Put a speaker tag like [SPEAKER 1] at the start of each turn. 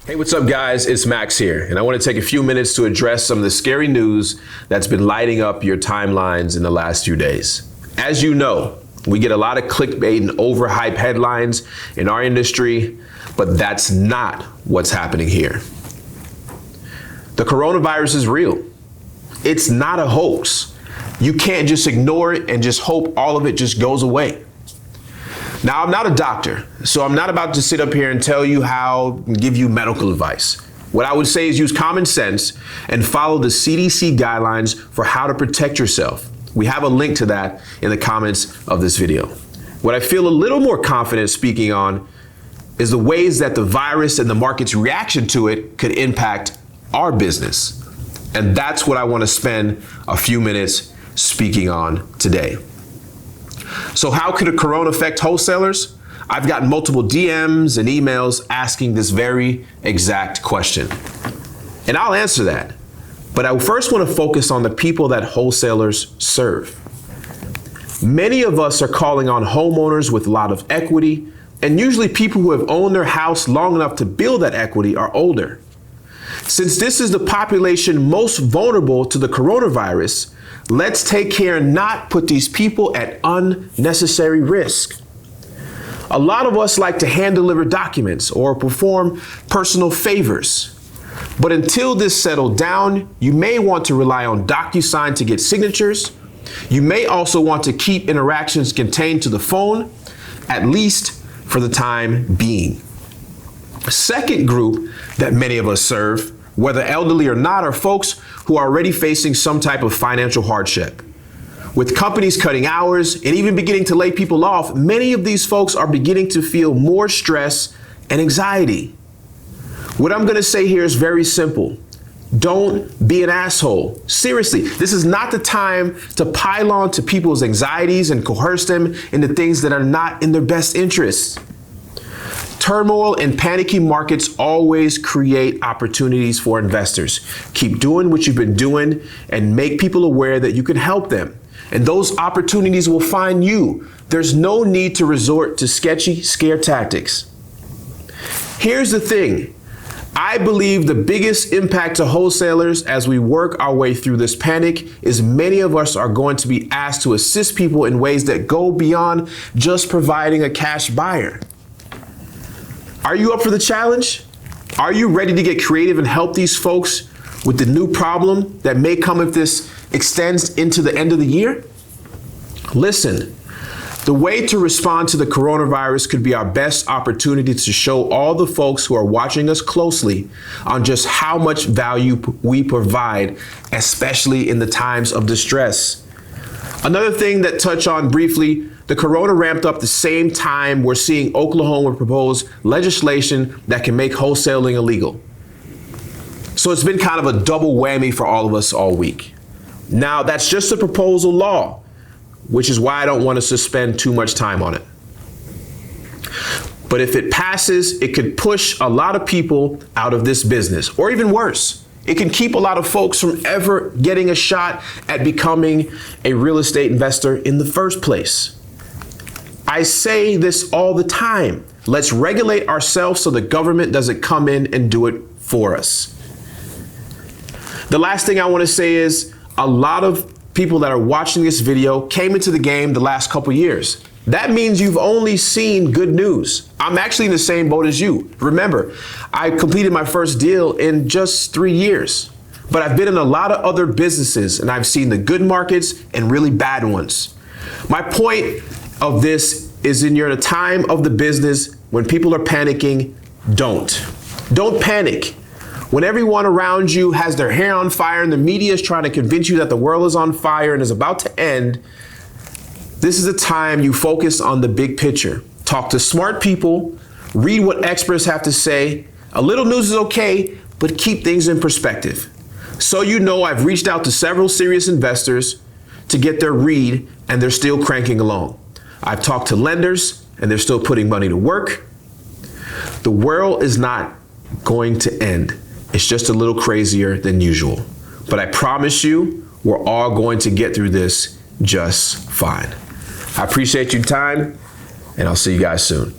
[SPEAKER 1] Hey, what's up guys? It's Max here, and I want to take a few minutes to address some of the scary news that's been lighting up your timelines in the last few days. As you know, we get a lot of clickbait and overhype headlines in our industry, but that's not what's happening here. The coronavirus is real. It's not a hoax. You can't just ignore it and just hope all of it just goes away. Now, I'm not a doctor, so I'm not about to sit up here and tell you how and give you medical advice. What I would say is use common sense and follow the CDC guidelines for how to protect yourself. We have a link to that in the comments of this video. What I feel a little more confident speaking on is the ways that the virus and the market's reaction to it could impact our business. And that's what I want to spend a few minutes speaking on today. So how could a corona affect wholesalers? I've gotten multiple DMs and emails asking this very exact question. And I'll answer that. But I first want to focus on the people that wholesalers serve. Many of us are calling on homeowners with a lot of equity, and usually people who have owned their house long enough to build that equity are older. Since this is the population most vulnerable to the coronavirus, let's take care and not put these people at unnecessary risk. A lot of us like to hand deliver documents or perform personal favors. But until this settled down, you may want to rely on DocuSign to get signatures. You may also want to keep interactions contained to the phone, at least for the time being. A second group that many of us serve, whether elderly or not, are folks who are already facing some type of financial hardship. With companies cutting hours and even beginning to lay people off, many of these folks are beginning to feel more stress and anxiety. What I'm going to say here is very simple. Don't be an asshole. Seriously, this is not the time to pile on to people's anxieties and coerce them into things that are not in their best interests. Turmoil and panicky markets always create opportunities for investors. Keep doing what you've been doing and make people aware that you can help them. And those opportunities will find you. There's no need to resort to sketchy scare tactics. Here's the thing. I believe the biggest impact to wholesalers as we work our way through this panic is many of us are going to be asked to assist people in ways that go beyond just providing a cash buyer. Are you up for the challenge? Are you ready to get creative and help these folks with the new problem that may come if this extends into the end of the year? Listen, the way to respond to the coronavirus could be our best opportunity to show all the folks who are watching us closely on just how much value we provide, especially in the times of distress. Another thing that touch on briefly, the corona ramped up the same time we're seeing Oklahoma propose legislation that can make wholesaling illegal. So it's been kind of a double whammy for all of us all week. Now, that's just a proposal law, which is why I don't want to suspend too much time on it. But if it passes, it could push a lot of people out of this business, or even worse. It can keep a lot of folks from ever getting a shot at becoming a real estate investor in the first place. I say this all the time. Let's regulate ourselves so the government doesn't come in and do it for us. The last thing I want to say is a lot of people that are watching this video came into the game the last couple years. That means you've only seen good news. I'm actually in the same boat as you. Remember, I completed my first deal in just 3 years, but I've been in a lot of other businesses and I've seen the good markets and really bad ones. My point of this is in you're at a time of the business when people are panicking, don't panic. When everyone around you has their hair on fire and the media is trying to convince you that the world is on fire and is about to end, this is a time you focus on the big picture. Talk to smart people, read what experts have to say. A little news is okay, but keep things in perspective. So you know, I've reached out to several serious investors to get their read, and they're still cranking along. I've talked to lenders, and they're still putting money to work. The world is not going to end. It's just a little crazier than usual. But I promise you, we're all going to get through this just fine. I appreciate your time, and I'll see you guys soon.